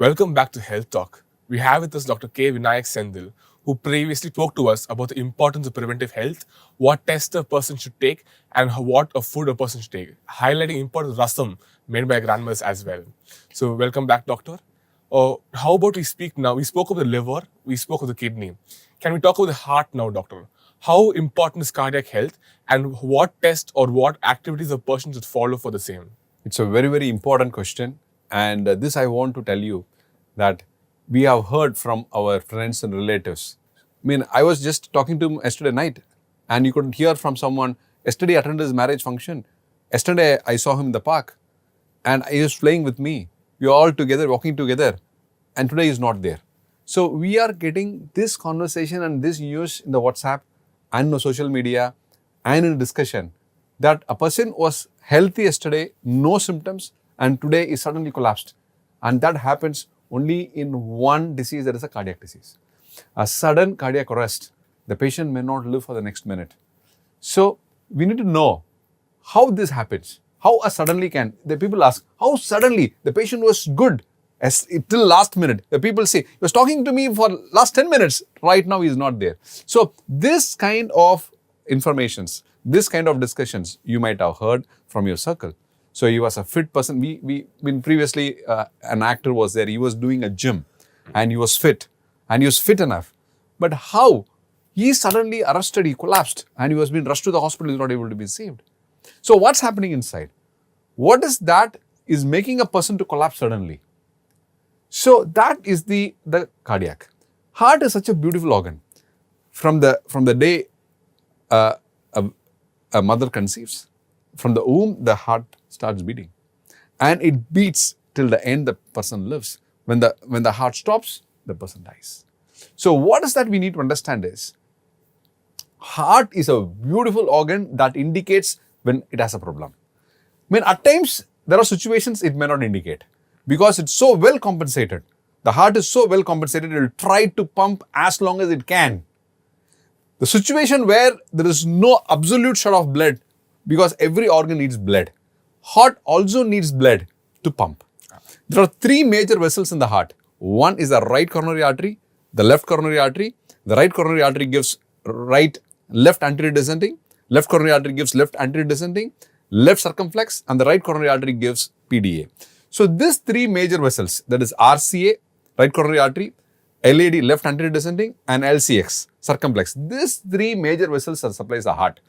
Welcome back to Health Talk. We have with us Dr. Vinayak Senthil, who previously spoke to us about the importance of preventive health, what tests a person should take, and what a food a person should take, highlighting importance of rasam made by grandmothers as well. So welcome back, doctor. How about we speak now? We spoke of the liver, we spoke of the kidney. Can we talk about the heart now, doctor? How important is cardiac health, and what tests or what activities a person should follow for the same? It's a very, very important question. And this I want to tell you that we have heard from our friends and relatives. I was just talking to him yesterday night, and you could hear from someone, yesterday I attended his marriage function. Yesterday I saw him in the park, and he was playing with me. We are all together, walking together, and today he's not there. So we are getting this conversation and this news in the WhatsApp and the social media and in discussion that a person was healthy yesterday, no symptoms, and today is suddenly collapsed. And that happens only in one disease, that is a cardiac disease. A sudden cardiac arrest, the patient may not live for the next minute. So we need to know how this happens. How suddenly can, the people ask, how suddenly the patient was good till last minute. The people say, he was talking to me for last 10 minutes, right now he is not there. So this kind of informations, this kind of discussions you might have heard from your circle. So he was a fit person. Previously an actor was there, he was doing a gym and he was fit enough. But how? He suddenly arrested, he collapsed and he was being rushed to the hospital, he was not able to be saved. So what's happening inside? What is that is making a person to collapse suddenly? So that is the cardiac. Heart is such a beautiful organ. From the day a mother conceives, from the womb, the heart starts beating. And it beats till the end the person lives. When the heart stops, the person dies. So what is that we need to understand is, heart is a beautiful organ that indicates when it has a problem. At times, there are situations it may not indicate because it's so well compensated. The heart is so well compensated, it will try to pump as long as it can. The situation where there is no absolute shot of blood, because every organ needs blood. Heart also needs blood to pump. There are three major vessels in the heart. One is the right coronary artery, the left coronary artery. The right coronary artery gives left anterior descending, left coronary artery gives left anterior descending, left circumflex, and the right coronary artery gives PDA. So these three major vessels, that is RCA, right coronary artery, LAD, left anterior descending, and LCX, circumflex. These three major vessels supplies the heart.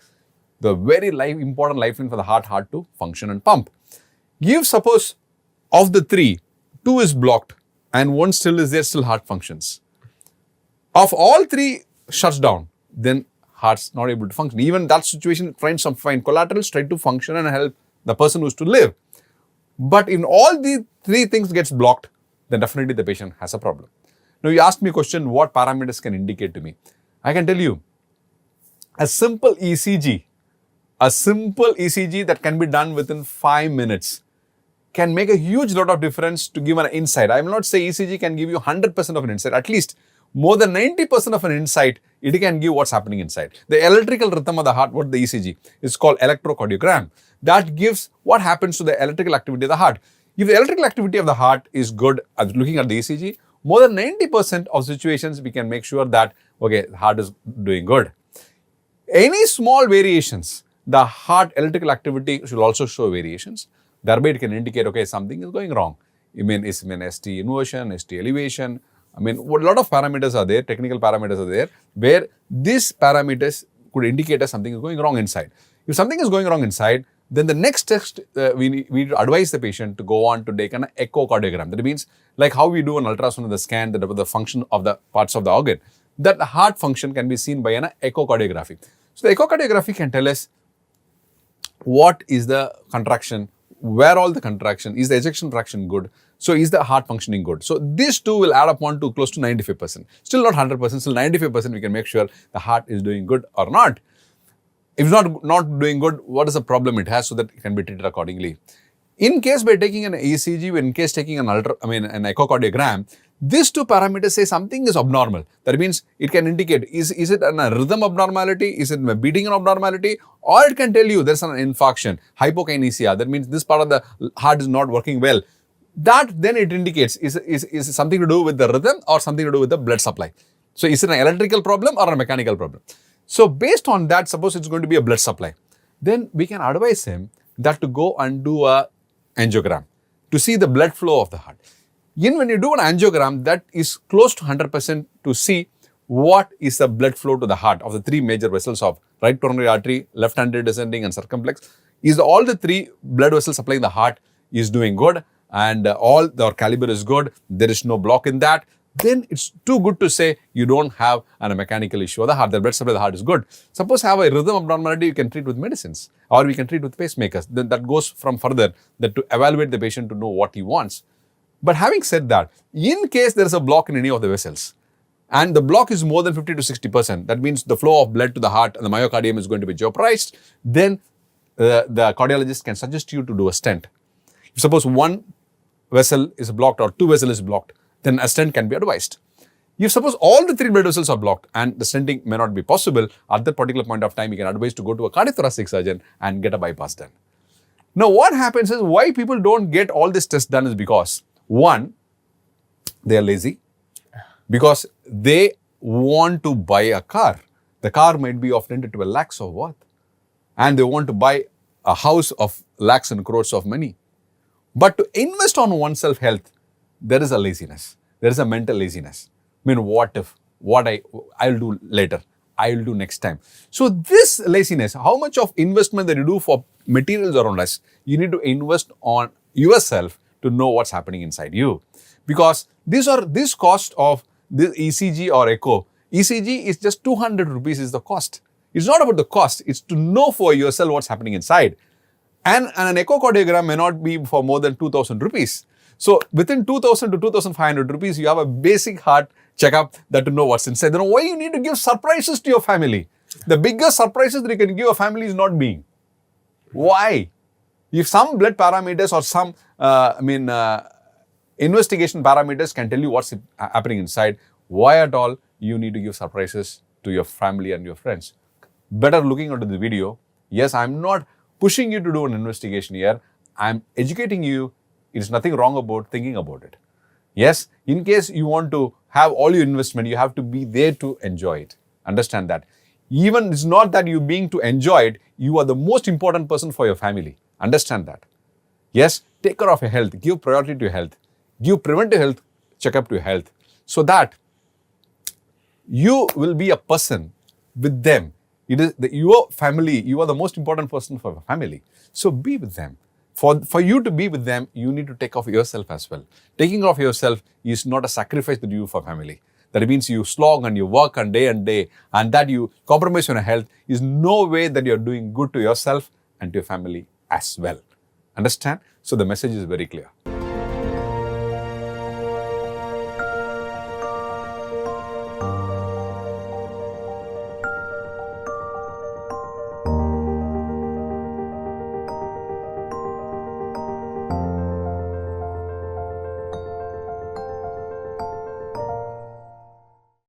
The very important lifeline for the heart to function and pump. If suppose of the three, two is blocked and one still is there, still heart functions. Of all three shuts down, then heart's not able to function. Even that situation, find collaterals, try to function and help the person who's to live. But in all these three things gets blocked, then definitely the patient has a problem. Now you asked me a question, what parameters can indicate to me? I can tell you, a simple ECG that can be done within 5 minutes can make a huge lot of difference to give an insight. I will not say ECG can give you 100% of an insight, at least more than 90% of an insight, it can give what's happening inside. The electrical rhythm of the heart, what the ECG is called electrocardiogram. That gives what happens to the electrical activity of the heart. If the electrical activity of the heart is good, looking at the ECG, more than 90% of situations we can make sure that, okay, the heart is doing good. Any small variations, the heart electrical activity should also show variations. Thereby it can indicate, okay, something is going wrong. Is ST inversion, ST elevation. A lot of parameters are there, technical parameters are there, where these parameters could indicate us something is going wrong inside. If something is going wrong inside, then the next test, we need to advise the patient to go on to take an echocardiogram. That means like how we do an ultrasound in the scan, the function of the parts of the organ, that the heart function can be seen by an echocardiography. So the echocardiography can tell us what is the contraction, where all the contraction, is the ejection fraction good, so is the heart functioning good. So these two will add up on to close to 95%. Still not 100%, still 95% we can make sure the heart is doing good or not. If it's not doing good, what is the problem it has so that it can be treated accordingly. In case by taking an ECG, in case taking an echocardiogram, these two parameters say something is abnormal. That means it can indicate, is it a rhythm abnormality, is it a beating abnormality, or it can tell you there's an infarction, hypokinesia. That means this part of the heart is not working well. that then it indicates is something to do with the rhythm or something to do with the blood supply. So is it an electrical problem or a mechanical problem? So based on that, suppose it's going to be a blood supply, then we can advise him that to go and do a angiogram to see the blood flow of the heart. When you do an angiogram, that is close to 100% to see what is the blood flow to the heart of the three major vessels of right coronary artery, left anterior descending and circumflex. Is all the three blood vessels supplying the heart is doing good and all the caliber is good, there is no block in that, then it's too good to say you don't have a mechanical issue of the heart. The blood supply of the heart is good. Suppose have a rhythm abnormality, you can treat with medicines or we can treat with pacemakers. Then that goes from further that to evaluate the patient to know what he wants. But having said that, in case there is a block in any of the vessels and the block is more than 50 to 60%, that means the flow of blood to the heart and the myocardium is going to be jeopardized, then the cardiologist can suggest you to do a stent. If suppose one vessel is blocked or two vessels is blocked, then a stent can be advised. If suppose all the three blood vessels are blocked and the stenting may not be possible, at that particular point of time, you can advise to go to a cardiothoracic surgeon and get a bypass done. Now, what happens is why people don't get all this tests done is because, one, they are lazy, because they want to buy a car. The car might be of 10 to 12 lakhs of worth and they want to buy a house of lakhs and crores of money. But to invest on oneself health, there is a laziness. There is a mental laziness. I mean, what if, I'll do later, I'll do next time. So this laziness, how much of investment that you do for materials around us, you need to invest on yourself to know what's happening inside you. Because this cost of this ECG or echo, ECG is just 200 rupees is the cost. It's not about the cost, it's to know for yourself what's happening inside. And an echocardiogram may not be for more than 2,000 rupees. So within 2,000 to 2,500 rupees, you have a basic heart checkup that to know what's inside. Then why you need to give surprises to your family? The biggest surprises that you can give a family is not being. Why? If some blood parameters or some, investigation parameters can tell you what's happening inside, why at all you need to give surprises to your family and your friends? Better looking into the video. Yes, I'm not pushing you to do an investigation here. I'm educating you. It's nothing wrong about thinking about it. Yes, in case you want to have all your investment, you have to be there to enjoy it. Understand that. Even it's not that you being to enjoy it, you are the most important person for your family. Understand that. Yes, take care of your health. Give priority to your health. Give preventive health checkup to your health so that you will be a person with them. It is your family. You are the most important person for your family. So be with them. For you to be with them, you need to take care of yourself as well. Taking care of yourself is not a sacrifice that you do for family. That means you slog and you work and day and that you compromise on your health is no way that you're doing good to yourself and to your family as well. Understand? So the message is very clear.